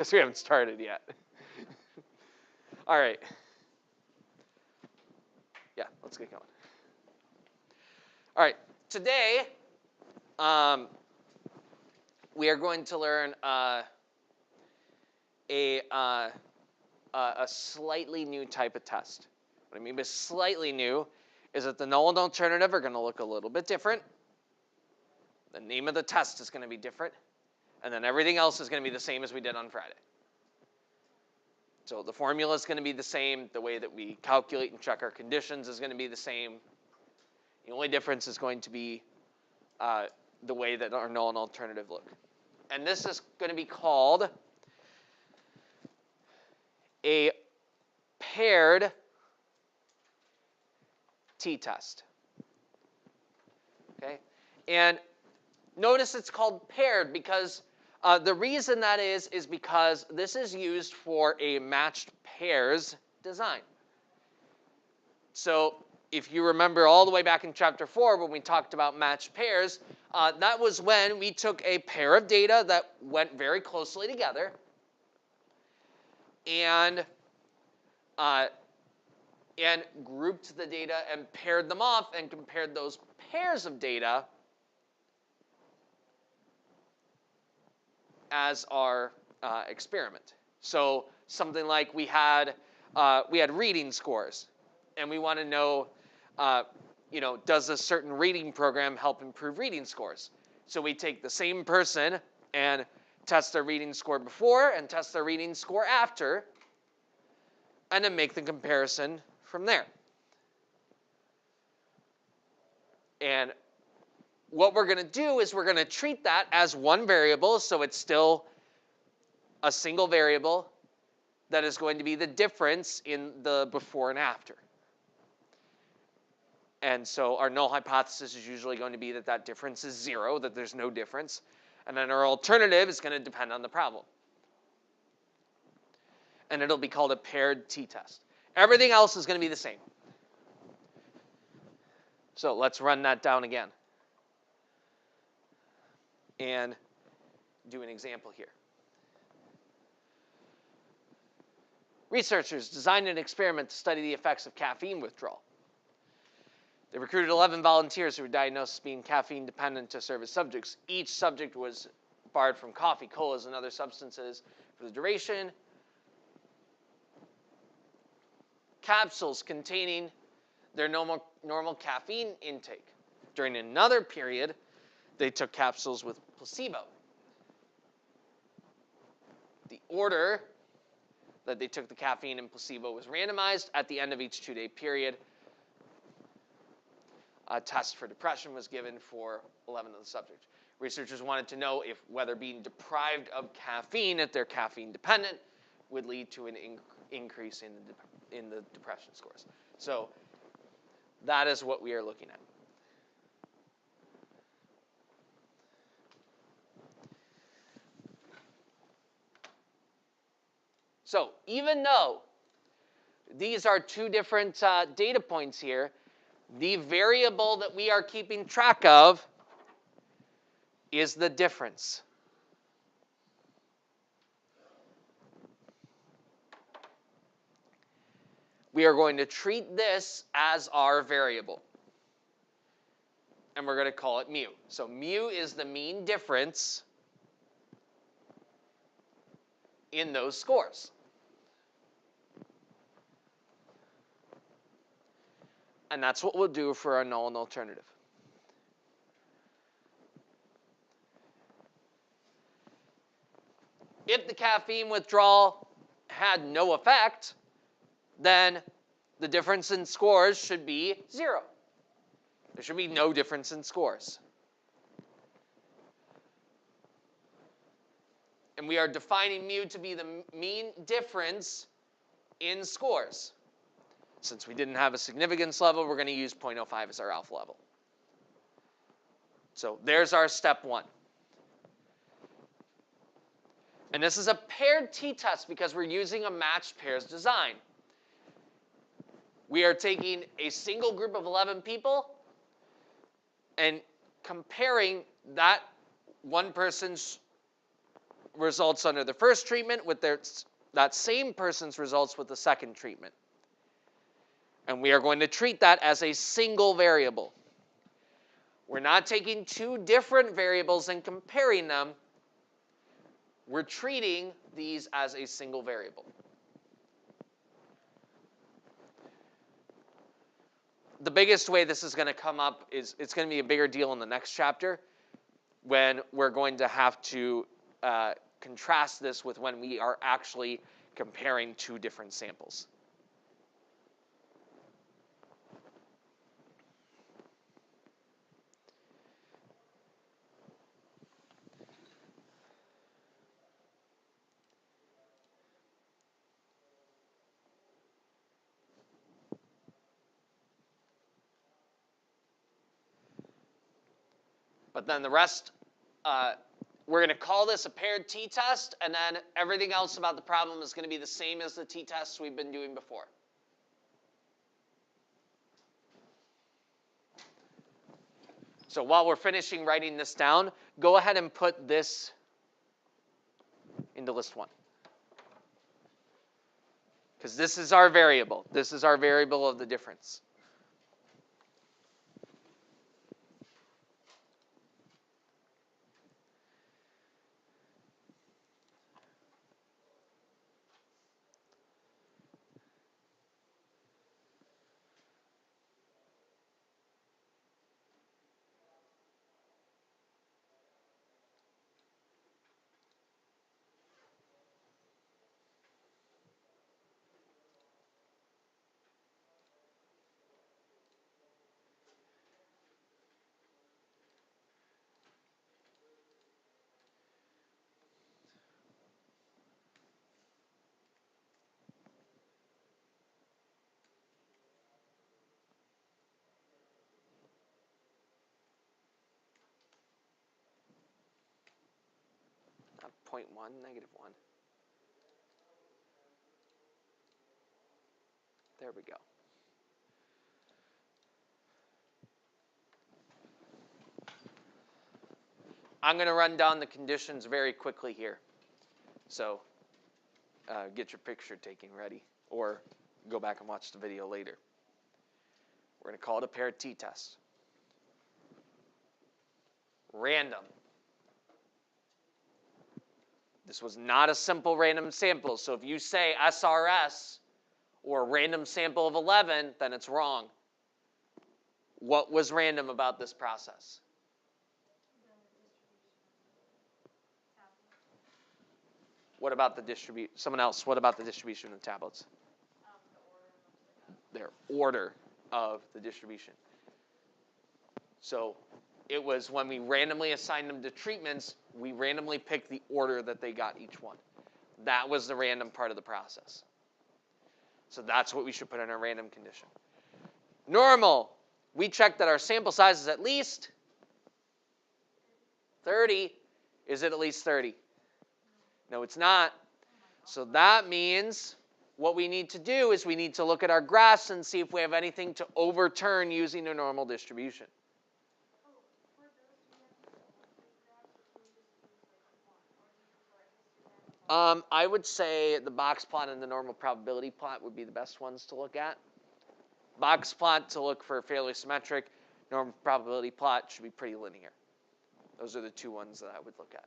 Because we haven't started yet. All right. Yeah, let's get going. All right. Today, we are going to learn a slightly new type of test. What I mean by slightly new is that the null and alternative are going to look a little bit different. The name of the test is going to be different. And then everything else is going to be the same as we did on Friday. So the formula is going to be the same. The way that we calculate and check our conditions is going to be the same. The only difference is going to be the way that our null and alternative look. And this is going to be called a paired t-test. Okay? And notice it's called paired because the reason that is because this is used for a matched pairs design. So if you remember all the way back in chapter 4 when we talked about matched pairs, that was when we took a pair of data that went very closely together and grouped the data and paired them off and compared those pairs of data as our experiment. So something like we had reading scores, and we want to know, does a certain reading program help improve reading scores? So we take the same person and test their reading score before and test their reading score after, and then make the comparison from there. And what we're going to do is we're going to treat that as one variable, so it's still a single variable that is going to be the difference in the before and after. And so our null hypothesis is usually going to be that that difference is 0, that there's no difference. And then our alternative is going to depend on the problem. And it'll be called a paired t-test. Everything else is going to be the same. So let's run that down again and do an example here. Researchers designed an experiment to study the effects of caffeine withdrawal. They recruited 11 volunteers who were diagnosed as being caffeine dependent to serve as subjects. Each subject was barred from coffee, colas, and other substances for the duration. Capsules containing their normal caffeine intake. During another period, they took capsules with placebo. The order that they took the caffeine and placebo was randomized. At the end of each 2-day period, a test for depression was given for 11 of the subjects. Researchers wanted to know if whether being deprived of caffeine, if they're caffeine dependent, would lead to an increase in the depression scores. So that is what we are looking at. So even though these are two different data points here, the variable that we are keeping track of is the difference. We are going to treat this as our variable. And we're going to call it mu. So mu is the mean difference in those scores. And that's what we'll do for our null and alternative. If the caffeine withdrawal had no effect, then the difference in scores should be 0. There should be no difference in scores. And we are defining mu to be the mean difference in scores. Since we didn't have a significance level, we're going to use 0.05 as our alpha level. So there's our step 1. And this is a paired t-test because we're using a matched pairs design. We are taking a single group of 11 people and comparing that one person's results under the first treatment with that same person's results with the second treatment. And we are going to treat that as a single variable. We're not taking two different variables and comparing them. We're treating these as a single variable. The biggest way this is going to come up is it's going to be a bigger deal in the next chapter when we're going to have to contrast this with when we are actually comparing two different samples. But then the rest, we're going to call this a paired t-test, and then everything else about the problem is going to be the same as the t-tests we've been doing before. So while we're finishing writing this down, go ahead and put this into list 1. Because this is our variable. This is our variable of the difference. Not 0.1, -1. There we go. I'm going to run down the conditions very quickly here. So get your picture taking ready, or go back and watch the video later. We're going to call it a paired t-test. Random. This was not a simple random sample. So if you say SRS or random sample of 11, then it's wrong. What was random about this process? What about the distribution? Someone else, what about the distribution of tablets? Their order of the distribution. So it was when we randomly assigned them to treatments, we randomly picked the order that they got each one. That was the random part of the process. So that's what we should put in our random condition. Normal, we check that our sample size is at least 30. Is it at least 30? No, it's not. So that means what we need to do is we need to look at our graphs and see if we have anything to overturn using a normal distribution. I would say the box plot and the normal probability plot would be the best ones to look at. Box plot to look for fairly symmetric. Normal probability plot should be pretty linear. Those are the two ones that I would look at.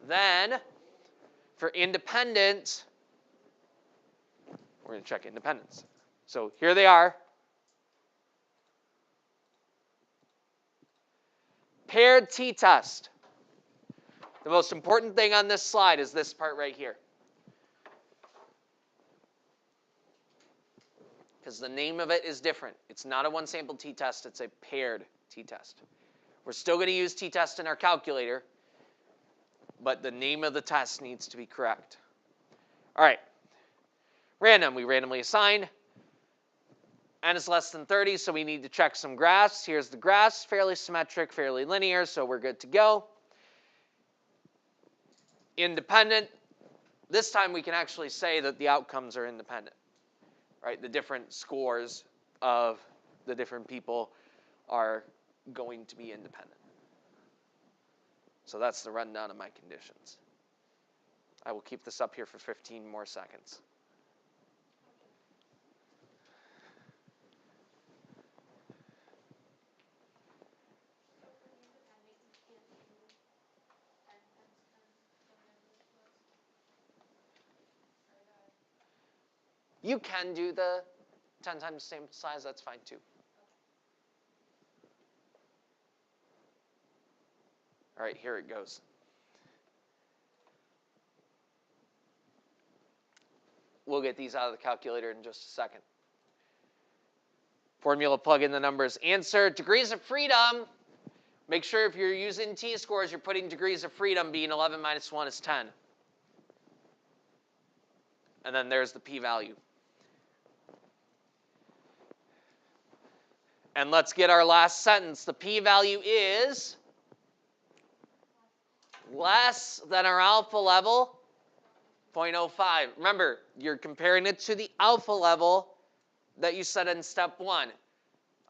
Then, for independent, we're going to check independence. So here they are. Paired t-test. The most important thing on this slide is this part right here. Because the name of it is different. It's not a one-sample t-test, it's a paired t-test. We're still going to use t-test in our calculator, but the name of the test needs to be correct. All right. Random, we randomly assign. N is less than 30, so we need to check some graphs. Here's the graphs, fairly symmetric, fairly linear, so we're good to go. Independent, this time we can actually say that the outcomes are independent, right? The different scores of the different people are going to be independent. So that's the rundown of my conditions. I will keep this up here for 15 more seconds. You can do the 10 times sample size, that's fine too. All right, here it goes. We'll get these out of the calculator in just a second. Formula, plug in the numbers. Answer, degrees of freedom. Make sure if you're using t-scores, you're putting degrees of freedom being 11 minus 1 is 10. And then there's the p-value. And let's get our last sentence. The p-value is less than our alpha level, 0.05. Remember, you're comparing it to the alpha level that you set in step 1.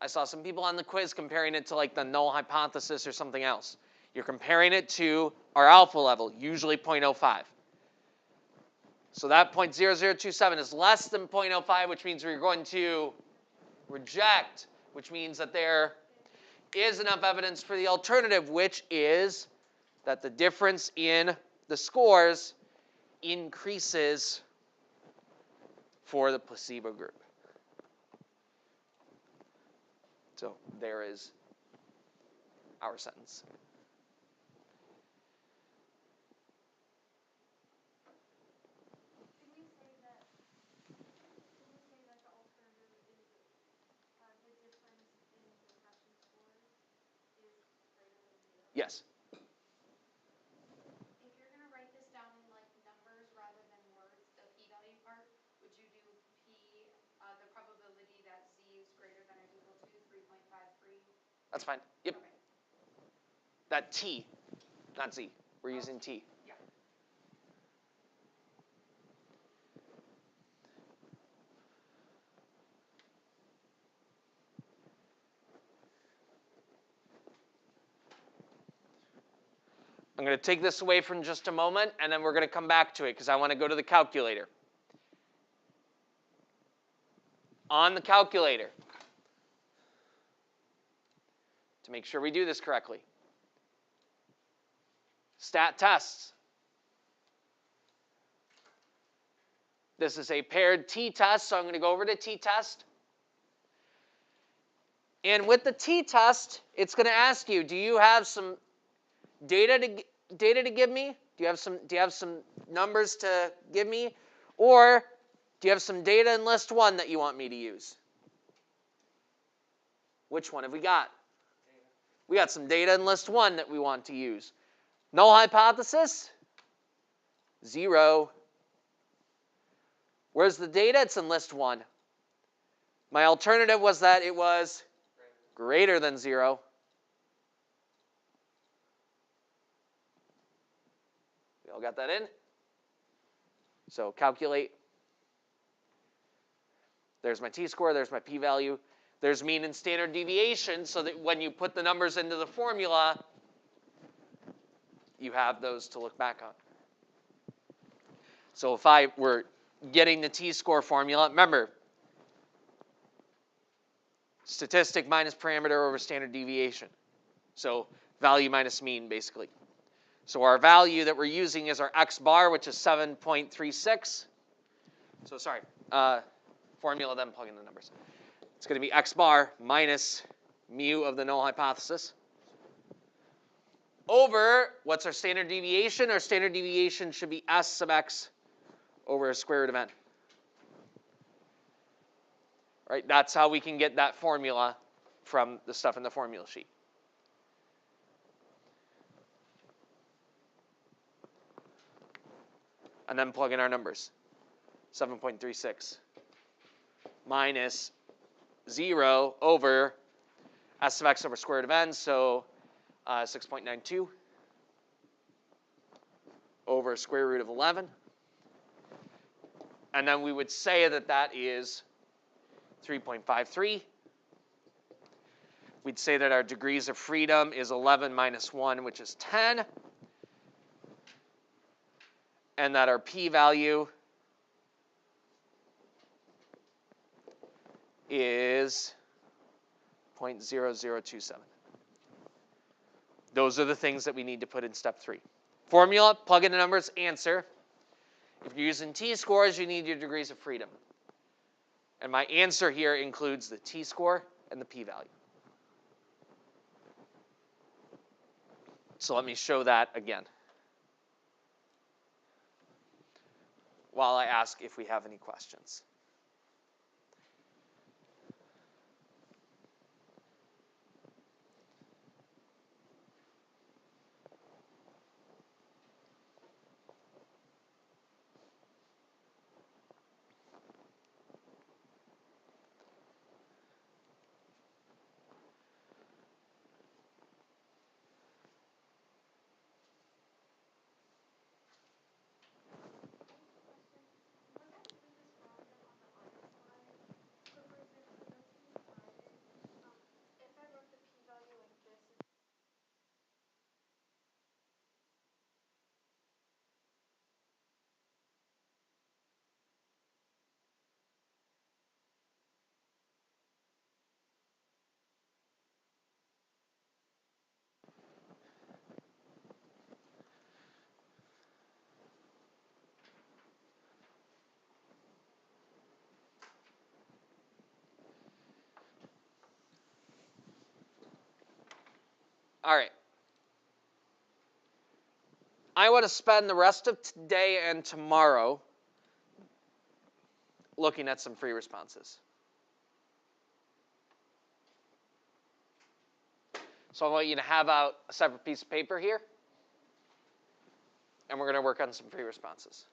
I saw some people on the quiz comparing it to like the null hypothesis or something else. You're comparing it to our alpha level, usually 0.05. So that 0.0027 is less than 0.05, which means we're going to reject, which means that there is enough evidence for the alternative, which is that the difference in the scores increases for the placebo group. So there is our sentence. Can we say that the alternative is the difference in regression scores is greater than 0? Yes. If you're going to write this down in like numbers rather than words, the p-value part, would you do the probability that z is greater than or equal to 3.53? That's fine. Yep. Okay. That T, not Z. We're using T. Yeah. I'm going to take this away for just a moment, and then we're going to come back to it because I want to go to the calculator. On the calculator, to make sure we do this correctly, stat tests. This is a paired t-test, so I'm going to go over to t-test. And with the t-test, it's going to ask you, do you have some data to give me? Do you have some numbers to give me? Or do you have some data in list 1 that you want me to use? Which one have we got? We got some data in list 1 that we want to use. Null hypothesis? 0. Where's the data? It's in list 1. My alternative was that it was greater than 0. We all got that in? So calculate. There's my t-score, there's my p-value. There's mean and standard deviation, so that when you put the numbers into the formula, you have those to look back on. So if I were getting the t-score formula, remember, statistic minus parameter over standard deviation. So value minus mean, basically. So our value that we're using is our x bar, which is 7.36. So sorry, formula, then plug in the numbers. It's going to be x bar minus mu of the null hypothesis over, what's our standard deviation? Our standard deviation should be s sub x over a square root of n. Right? That's how we can get that formula from the stuff in the formula sheet. And then plug in our numbers. 7.36 minus 0 over s of x over square root of n, so 6.92 over square root of 11. And then we would say that that is 3.53. We'd say that our degrees of freedom is 11 minus 1, which is 10. and that our p-value is 0.0027. Those are the things that we need to put in step 3. Formula, plug in the numbers, answer. If you're using t-scores, you need your degrees of freedom. And my answer here includes the t-score and the p-value. So let me show that again, while I ask if we have any questions. All right. I want to spend the rest of today and tomorrow looking at some free responses. So I want you to have out a separate piece of paper here, and we're going to work on some free responses.